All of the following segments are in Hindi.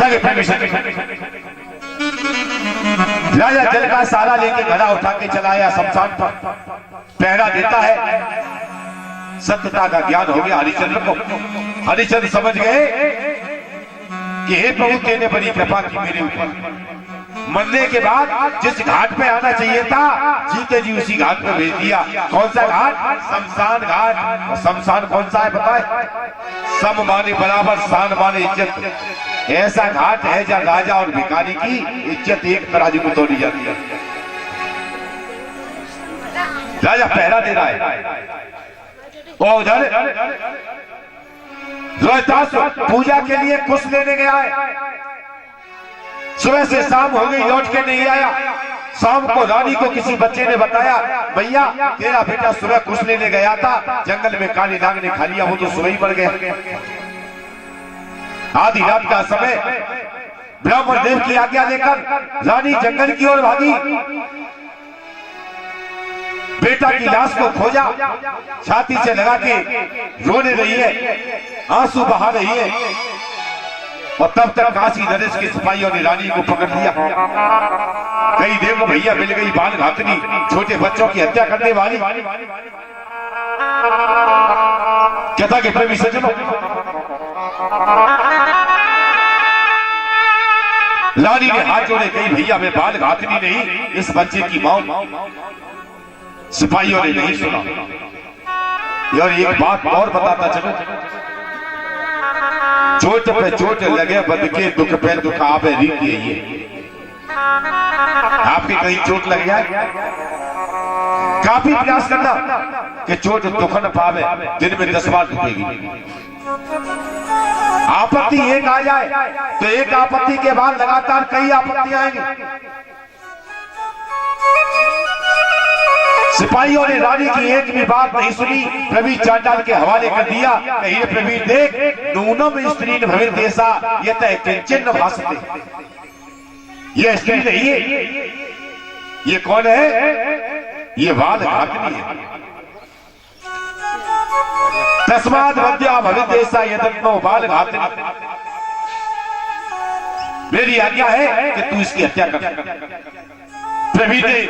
कथा के परमिशन राजा जल का सारा लेके गला उठा के चलाया शमशान पर पहरा देता है। सत्यता का ज्ञान हो गया हरिश्चंद्र को। हरिश्चंद्र समझ गए कि हे प्रभु तेने बड़ी कृपा की मेरे ऊपर। मरने के बाद जिस घाट पे आना चाहिए था जीते जी उसी घाट पे भेज दिया। कौन सा घाट? शमशान घाट। शमशान कौन सा है बताए? सम माने बराबर, शान माने इज्जत। ऐसा घाट है जहाँ राजा और भिखारी की इज्जत एक तराजू में तोड़ी जाती है। राजा पहरा दे रहा है और उधर रोहिदास पूजा के लिए कुछ लेने गया है। सुबह से शाम हो गई, लौट के नहीं आया। शाम को रानी को किसी बच्चे ने बताया, भैया तेरा बेटा सुबह कुछ लेने गया था, जंगल में काली नाग ने खा लिया, वो तो सुबह ही मर गया। आधी रात का समय ब्राह्मण देव की आज्ञा लेकर रानी जंगल की ओर भागी। बेटा की लाश को खोजा, छाती से लगा के रोने रही है, आंसू बहा रही है। और तब तक काशी नरेश के सिपाहियों ने रानी को पकड़ लिया। कई देखो भैया मिल गई बाल घातनी, छोटे बच्चों की हत्या करने वाली। कथा के प्रेमी सज्जनों, रानी ने हाथ जोड़े, कही भैया मैं बाल घातनी नहीं, इस बच्चे की मां। सिपाहियों ने नहीं सुना। और एक बात और बताता चलो, चोट पे चोट लगे बद के दुख पे दुख आवे रीत ये। आपके कहीं चोट लग जाए, काफी प्रयास करना कि चोट दुख न पावे, दिन में 10 बार दुखेगी। आपत्ति एक आ जाए तो एक आपत्ति के बाद लगातार कई आपत्तियां आएंगी। सिपाहियों ने रानी की एक भी बात नहीं सुनी, प्रवीर चांडाल के हवाले कर दिया। कहीं प्रवीर देख, नूनम स्त्री भविर देशा ये तय किंचन भाषते। ये स्त्री नहीं है, ये कौन है? ये बाल घातनी है। तस्माद वद्या भविर देशा यदत्नो बाल घातनी। मेरी आज्ञा है कि तू इसकी हत्या कर। प्रवीर ने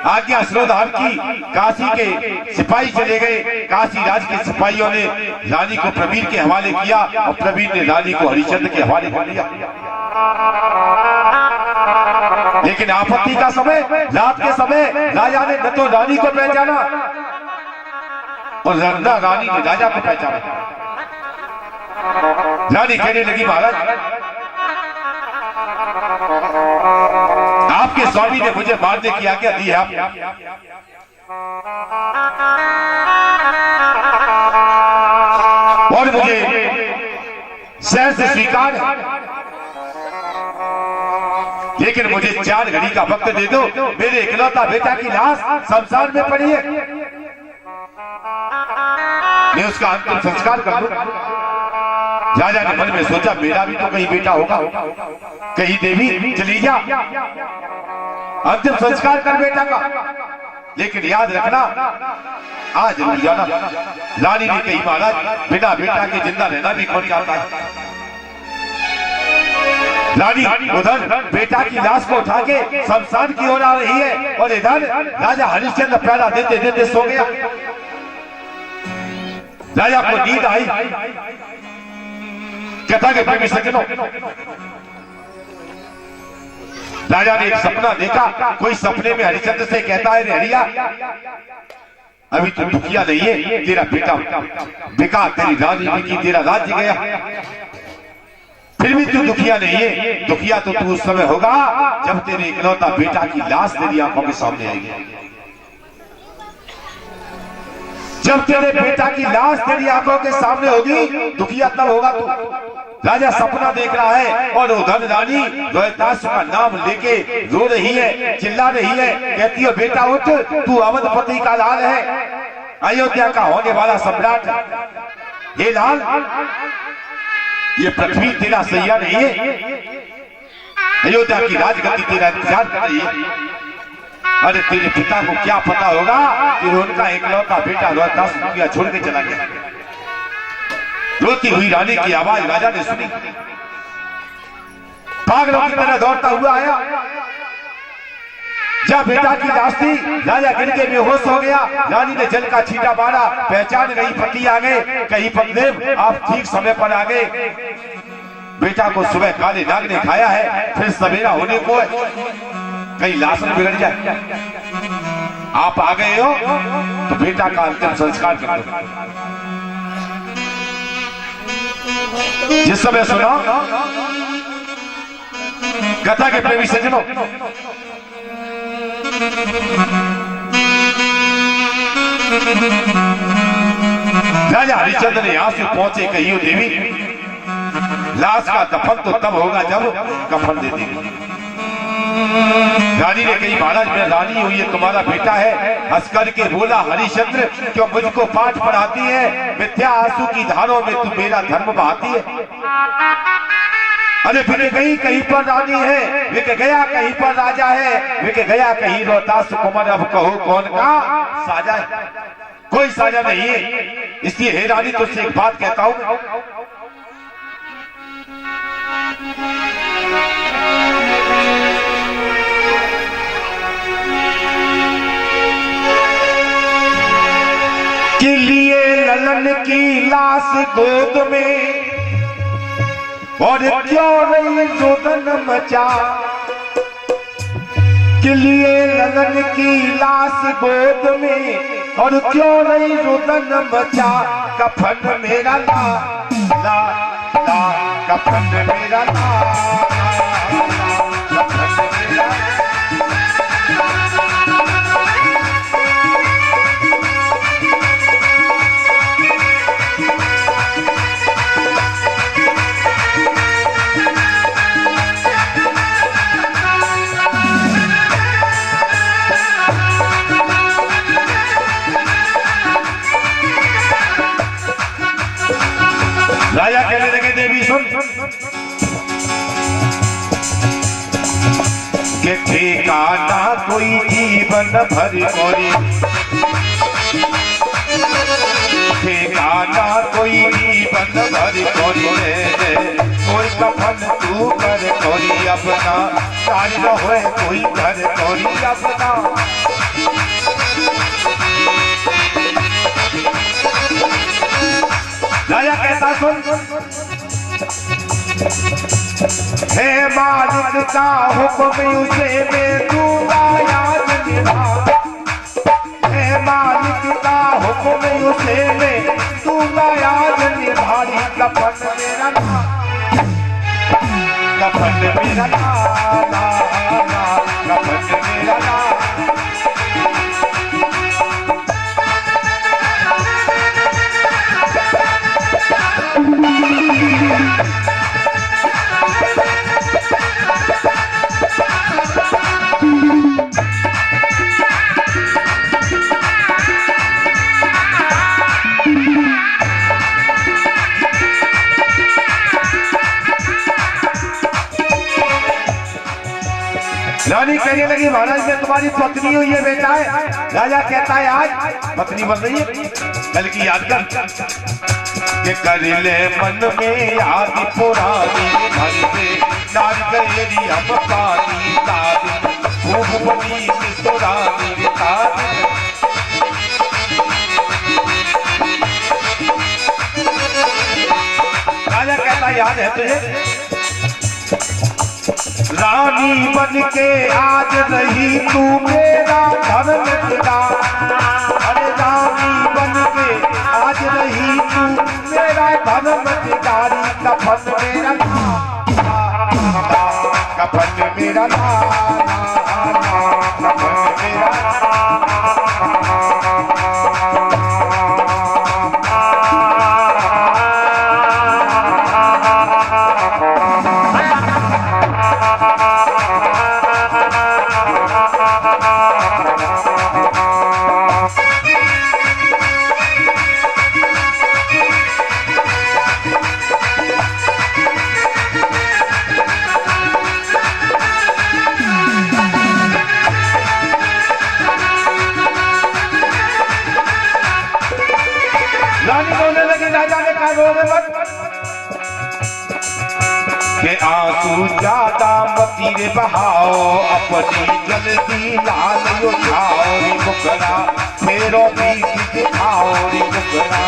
आज्ञा श्रोधार की, काशी के सिपाही चले गए। काशी राज के सिपाहियों ने रानी को प्रवीर के हवाले किया और प्रवीर ने रानी को हरिश्चंद्र के हवाले कर दिया। लेकिन आपत्ति का समय, रात के समय राजा ने न तो रानी को पहचाना और न रानी ने राजा को पहचाना। रानी कहने लगी, महाराज आपके स्वामी ने मुझे मारने की आज्ञा दी है। और मुझे सहर्ष से स्वीकार है, लेकिन मुझे 4 घड़ी का वक्त दे दो। मेरे इकलौता बेटा की लाश शमशान में पड़ी है, मैं उसका अंतिम संस्कार कर दूं। राजा ने मन में सोचा, मेरा भी तो कहीं बेटा होगा, कहीं देवी चली जा, अंतिम संस्कार कर बेटा का। लेकिन याद रखना आज जरूर जाना। रानी ने कही, महाराज बिना बेटा के जिंदा रहना भी कौन चाहता है। रानी उधर बेटा की लाश को उठा के शमशान की ओर आ रही है और इधर राजा हरिश्चंद्र पहरा देते देते सो गया। राजा को नींद आई। कथा के प्रेमी सज्जनों, राजा ने एक सपना देखा। कोई सपने में हरिश्चंद्र से कहता है, हरिया अभी तो दुखिया नहीं है, तेरा बेटा बिका, तेरी रानी बिकी, तेरा राज्य गया, फिर भी तू दुखिया नहीं है। दुखिया तो तू उस समय होगा जब तेरे इकलौता बेटा की लाश तेरी आंखों के सामने आएगी। जब तेरे बेटा की लाश तेरी आंखों के सामने होगी, दुखिया तब होगा तू। राजा सपना देख रहा है और उधर रानी रोहिदास का नाम लेके रो रही है, चिल्ला रही है, कहती है, बेटा उठ, तू अवधपति का लाल है, अयोध्या का होने वाला सम्राट। हे लाल, ये पृथ्वी तेरा सैया नहीं है, अयोध्या की राजगद्दी तेरा इंतजार कर रही है। अरे तेरे पिता को क्या पता होगा कि उनका इकलौता बेटा रोहिदास दुनिया छोड़ के चला गया। रोती हुई रानी की आवाज राजा ने सुनी। पागलों की तरह दौड़ता हुआ आया। जब बेटा की लाश थी, राजा गिर के बेहोश हो गया। रानी ने जल का छींटा मारा, पहचान गई, पति आ गए। कहीं पतिदेव आप ठीक समय पर आ गए। बेटा को सुबह काले नाग ने खाया है, फिर सवेरा होने को है, कहीं लाश न बिगड़ जाए। आप आ गए हो तो बेटा का अंतिम संस्कार कर दो। जिस समय सुना कथा के प्रेमी सज्जनों, राजा हरिश्चंद्र ने यहां से पहुंचे। कहियो देवी, लाश का दफन तो तब होगा जब कफन दे देगी। रानी ने कही, महाराज मैं रानी हूं, ये तुम्हारा बेटा है। हंस करके बोला, हरिश्चंद्र क्यों मुझको पाठ पढ़ाती है? मिथ्या आंसू की धारों में तू मेरा धर्म बहाती है। अरे बिक गई कहीं पर रानी है, बिक गया कहीं पर राजा है, बिक गया कहीं रोहतास कुमार, अब कहो कौन का साजा है? कोई साजा नहीं है। इसलिए हे रानी तुझसे एक बात कहता हूं, के लिए ललन की लाश गोद में और क्यों रही रुदन मचा। के लिए ललन की लाश गोद में और क्यों रही रुदन मचा। कफन मेरा ला ला ला, कफन मेरा ला ला, कफन मेरा। राजा कहने लगे, देवी सुन के ठिकाना कोई जीवन भर कोरी, ठिकाना कोई जीवन भर कोरी, कोई कफन तू कर कोरी अपना, कार्य होए कोई कर कोरी अपना। राजा कहता सुन, हे मालिक का हुक्म उसे मैं दूंगा याद निभा। हे मालिक का हुक्म उसे मैं दूंगा याद निभारी। कफन मेरा ना, कफन मेरा ना, कफन मेरा ना। रानी कहने लगी, महाराज मैं तुम्हारी पत्नी हूँ, ये बेटा है। राजा कहता है आज पत्नी बन रही है, कल की याद कर के कर ले मन में याद पुरानी, घर में नार गएरी हम पानी तारी, खूब बनी सुरानी तारी। राजा कहता याद है तुझे, रानी बन के आज रही तू मेरा धर्म पिता। अरे रानी बन के आज रही तू मेरा धर्म पितारी। कफन मेरा ना, कफन मेरा ना, कफन मेरा। के आंसू ज्यादा मती रे बहाओ, अपनी जल्दी लाल उठाओ रे मुकरा, फेरो पीठ दिखाओ रे मुकरा।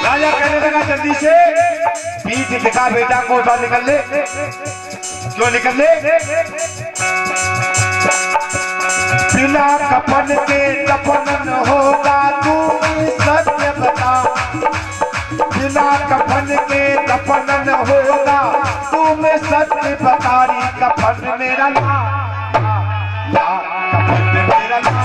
राजा कहने लगा जल्दी से पीठ दिखा बेटा को, उठा निकल ले। क्यों निकल ले? बिना कफन के दफन न होगा, तू सत्य बता। बिना कफन के दफन न होगा, तुम सत्य बता री। कफन मेरा ला, कफन मेरा ला।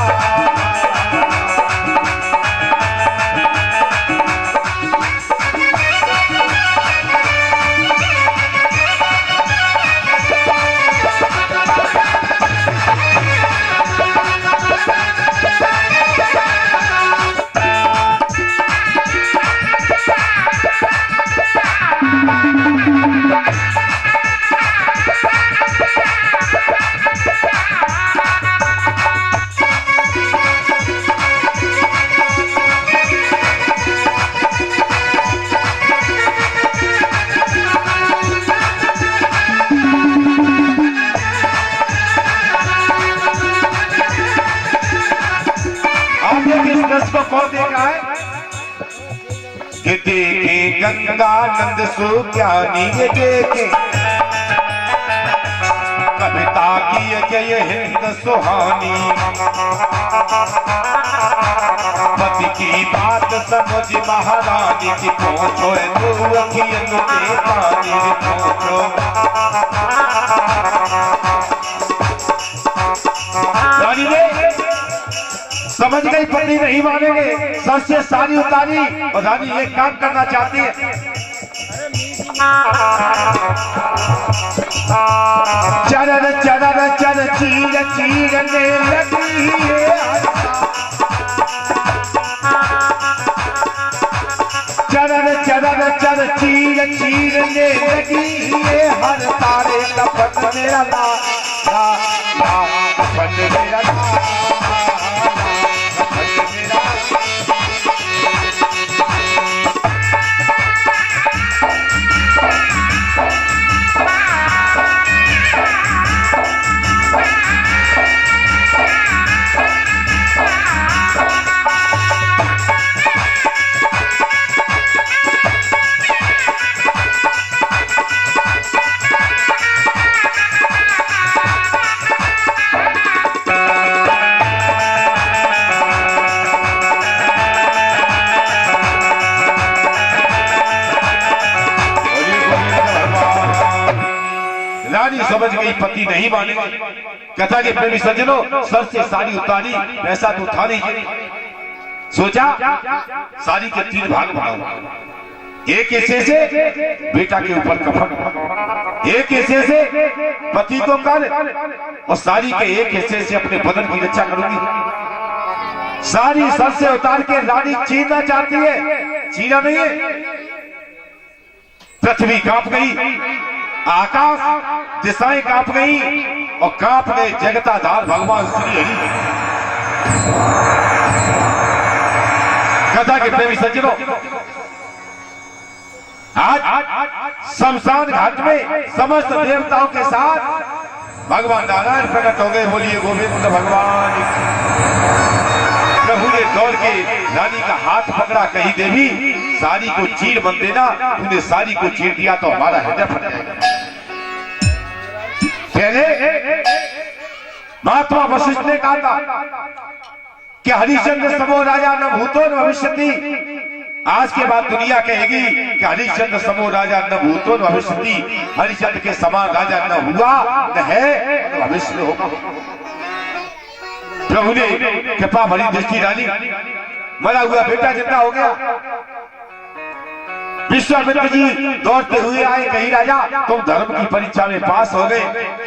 कौन देखा है कि देखे गंगानंद सुज्ञानी, ये देखे कविता की जय हिंद सुहानी। पति की बात समझ महारानी की, पहुंचो तू अखियन के पानी रे पहुंचो। रानी ने समझ गई पति नहीं मानेंगे, सर से साड़ी उतारी और रानी एक काम करना चाहती है। चरण चरण चर चीर चीरने लगी है, चरण चरण चर चीर चीरने लगी है, हर तारे कपट मेरा ला, कपट मेरा ला। समझ गई पति नहीं मानेंगे। कथा के प्रेमी सज्जनों, सर से साड़ी उतारी, पैसा तो उठा नहीं। सोचा साड़ी के 3 भाग बनाओ, एक हिस्से से बेटा के ऊपर कफन, एक हिस्से से पति को कर, और साड़ी के एक हिस्से से अपने बदन की रक्षा करूंगी। साड़ी सर से उतार के रानी चीरना चाहती है, चीरा नहीं है। पृथ्वी कांप गई, आकाश दिशाएं कांप गई और कांप गए जगताधार भगवान श्री हरि। कथा के प्रेमी सज्जनों, आज शमशान घाट में समस्त देवताओं के साथ भगवान नारायण प्रकट हो गए। बोलिए गोविंद भगवान। प्रभु ने दौड़ के रानी का हाथ पकड़ा, कही देवी साड़ी को चीर मत देना, तूने साड़ी को चीर दिया तो हमारा हृदय फट जाएगा। पहले महात्मा वशिष्ठ ने कहा था कि हरिश्चंद्र समो राजा न भूतो न भविष्यति। आज के बाद दुनिया कहेगी कि हरिश्चंद्र समो राजा न भूतो न भविष्यति। हरिश्चंद्र के समान राजा न हुआ, न है, न भविष्य में होगा। प्रभु ने कृपा भरी दृष्टि डाली, मरा हुआ बेटा जिंदा हो गया। विश्वामित्र जी दौड़ते हुए आए, कही राजा तुम धर्म की परीक्षा में पास हो गए,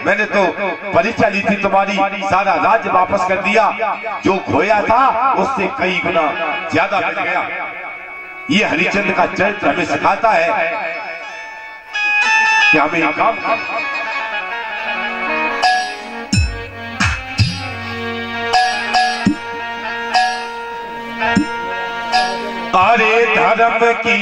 मैंने तो परीक्षा ली थी तुम्हारी, सारा राज्य वापस कर दिया, जो खोया था उससे कई गुना ज्यादा मिल गया। ये हरिश्चंद्र का चरित्र हमें सिखाता है कि हमें एक काम अरे धर्म की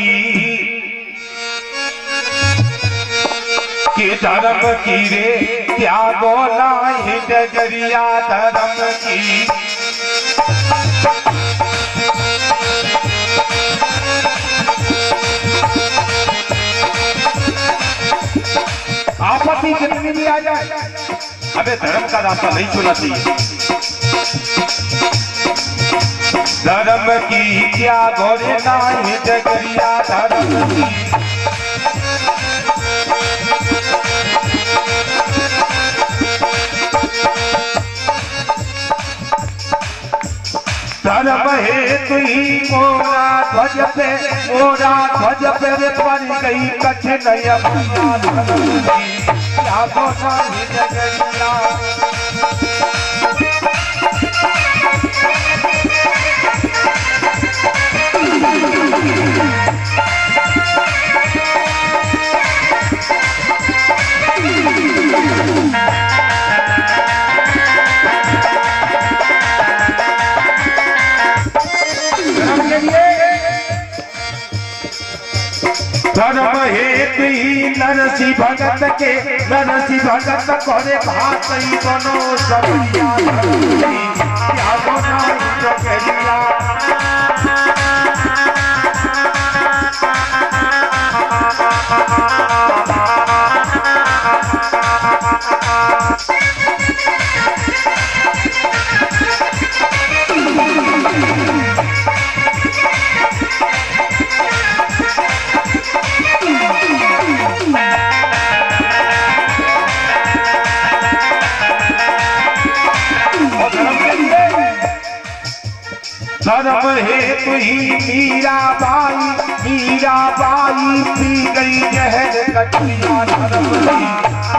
कि धर्म की रे त्यागो नाही डगरिया धर्म की आपत्ति कितनी भी आ जाए, अबे धर्म का रास्ता नहीं छोड़ना चाहिए। धर्म की क्या गोरे नाही डगरिया धर्म की धर्म हेतु ही मोरा ध्वज पे रे पर गई कठिन क्या गोरा डगरिया धर्म हेतु ही नरसी भगत के नरसी भगत करे भात बनो सबिया क्या बना डगरिया धर्म हेतु ही मीराबाई पी गई जहर कटिया धर्म की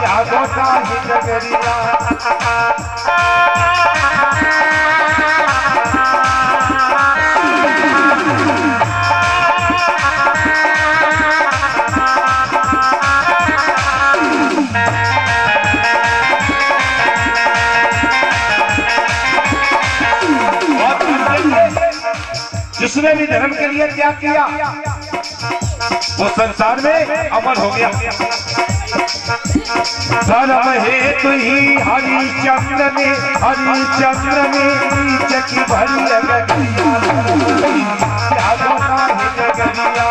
क्या गोटा ही डगरिया जिसने भी धर्म के लिए त्याग किया वो संसार में अमर हो गया। धर्म हेतु ही हरिचंद्र ने नीच की भरी क्या गोरा ही डगरिया